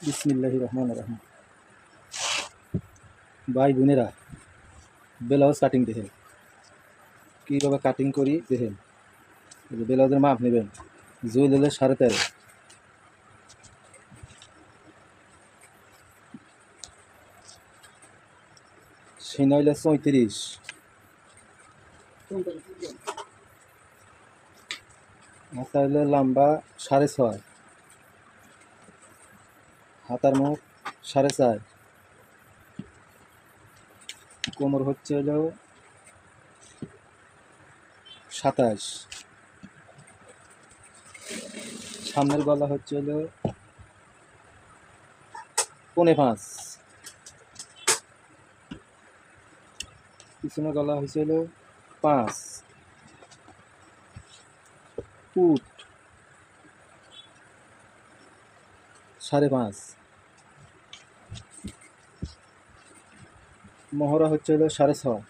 বিসমিল্লাহির রহমানির রহিম। ভাই বোনেরা, ব্লাউজ কাটিং দেখেন, কীভাবে কাটিং করি দেখেন। ব্লাউজের মাপ নেবেন, জুই দিলে 13.5, সেনা হইলে 34, হাতা হইলে লম্বা 6.5, হাতার মুখ 4.5, কোমর হচ্ছে হলো 27, সামনের গলা হচ্ছে হলো 5.5, পিছনের গলা হচ্ছে হলো 5, ফুট 5.5, মহড়া হচ্ছে হলো 6.5।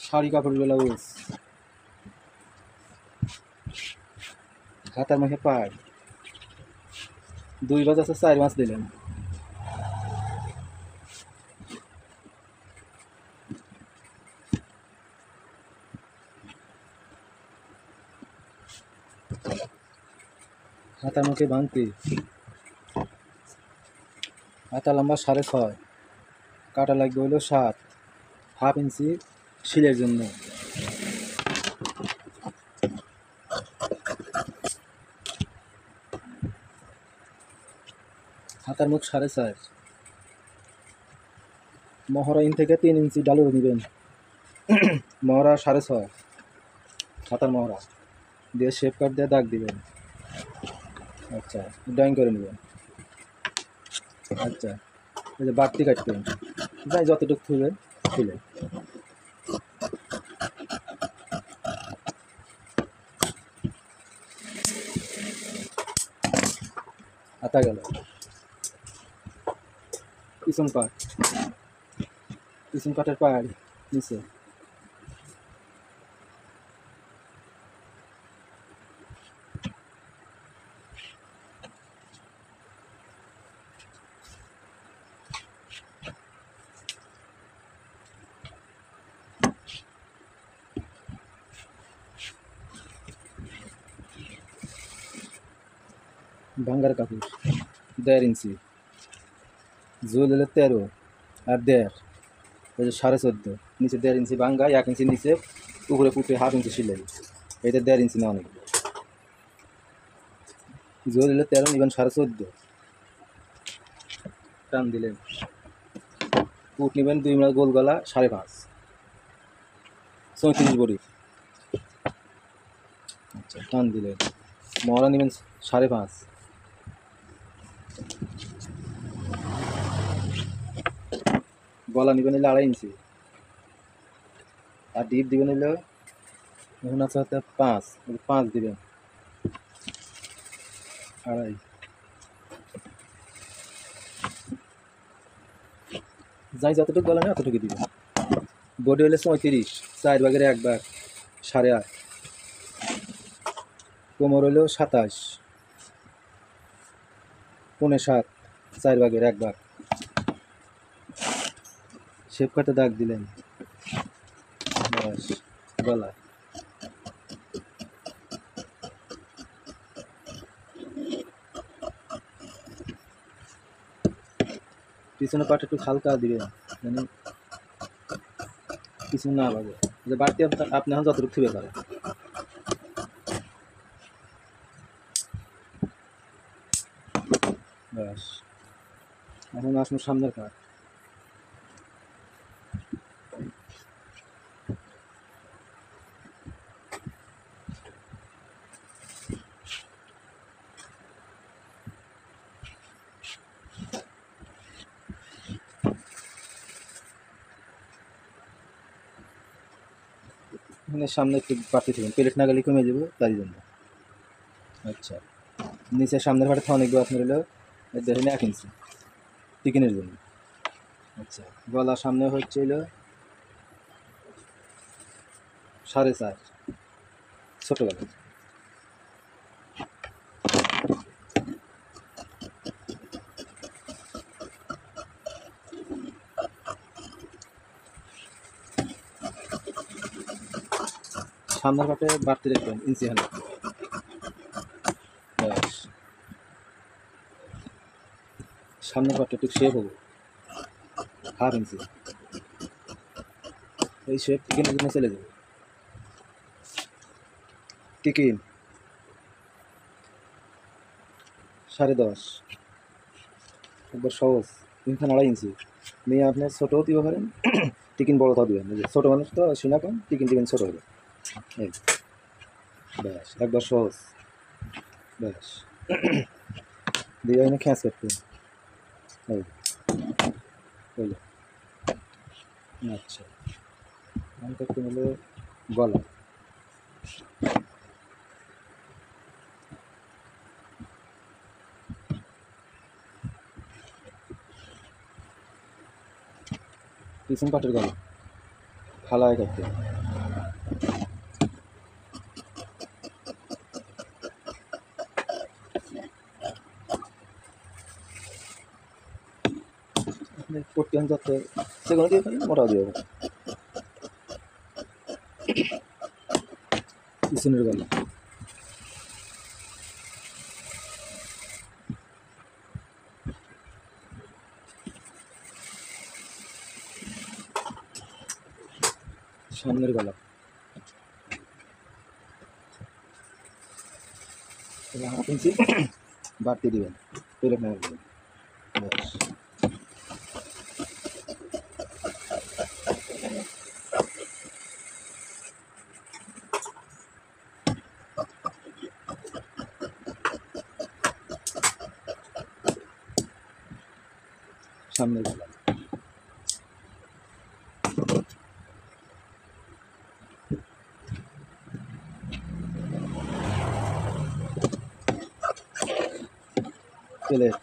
শাড়ি কাপড় ব্লাউজ, হাতার মুখে পাড় 2 গজ আছে, 4 মাস দিলেন। হাতার মুখে ভাঙতি, হাতা লম্বা 6.5, কাটা লাগবে হলো 7, হাফ ইঞ্চি শিলের জন্য। হাতার মুখ 4.5, মহড়া ইন থেকে 3 ইঞ্চি ডালু নেবেন। মহড়া 6.5, হাতার মহড়া দিয়ে শেপ কাট দিয়ে দাগ দিবেন। আচ্ছা, ড্রয়িং করে নেবেন। আচ্ছা, এই যে বাড়তি কাটবেন, যাই যতটুকু খুলবেন খুলে। হাতা গেল। পিছন পাট, পিছন পাটের পাড় নিচে। ভাঙ্গার কাপড় 1.5 ইঞ্চি, জুল হলে 13 আর 1.5, ওই যে 14.5, নিচে 1.5 ইঞ্চি ভাঙ্গা, 1 ইঞ্চি নিচে, উপরে পুঁতে হাফ ইঞ্চি সিলাই, এটা 1.5 ইঞ্চি নেওয়া নেবে। জোর হলে 13 নেবেন, 14.5 টান দিলেন। পুট নেবেন 2 মাস, গোল গলা 5.5, 34 বড়ি। আচ্ছা, টান দিলেন। মহড়া নেবেন 5.5, গলা নেবেন হলে 2.5 ইঞ্চি, আর ডিপ দিবেন হলে এখন আছে 5 দিবেন, 2.5। যাই যতটুকু গলা নেই অতটুকু দিবেন। বডি হলে 34, 4 ভাগের 1 ভাগ 8.5, কোমর হলো 27, 7.5, 4 ভাগের 1 ভাগ। শেপ কাটে দাগ দিলেন, বাস গলা। পিছনে পাট একটু হালকা দিবেন, মানে পিছনে না লাগে, যে বাড়তি আপনি এখন যতটুকু থুবে পারেন। বাস, এখন আসুন সামনের কাট। এখানে সামনে একটু বাড়তি থাকবেন, প্লেট না গেলে কমে যাবে তাই জন্য। আচ্ছা। নিচে সামনের পাটে অনেক গো আপনার হলো দেখেন 1 ইঞ্চি টিকিনের জন্য। আচ্ছা, গলার সামনে হচ্ছে হলো 4.5 ছোটো গলা। সামনের পাটে বাড়তি রাখবেন ইঞ্চি হালে। ব্যাস, সামনের পাটটা একটু শেপ হবো 1/2 ইঞ্চি, এই শেপ টিকিনের জন্য চলে যাবে। টিকিন 10.5, একবার সহজ। 3.5 ইঞ্চি নিয়ে আপনি ছোটোও দিতে পারেন, টিকিন বড়টাও দিবেন। ছোটো মানুষ তো সিনা কম, টিকিন দিবেন ছোটো হবে। এই ব্যাস, একবার সহজ। ব্যাস, দিয়ে এনে খ্যাঁচ করতে এই হইল। আচ্ছা, আমি করতে হলো গলা। পিছন পাটের গলা ফালায় করতে। পট্টি আমি যাচ্ছে সেগুলো দিয়ে পারেন, মোটাও দিয়ে পারেন। পিছনের গলা সামনের গলা 1/2 ইঞ্চি বাড়তি দিবেন, পেরেক না দিবেন। ব্যাস, সামনের গলা প্লেট,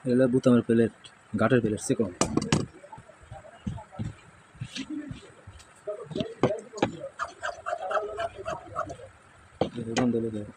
এগুলো বুতামের প্লেট, ঘাটের প্লেট সেকম। বন্ধ হয়ে যায়।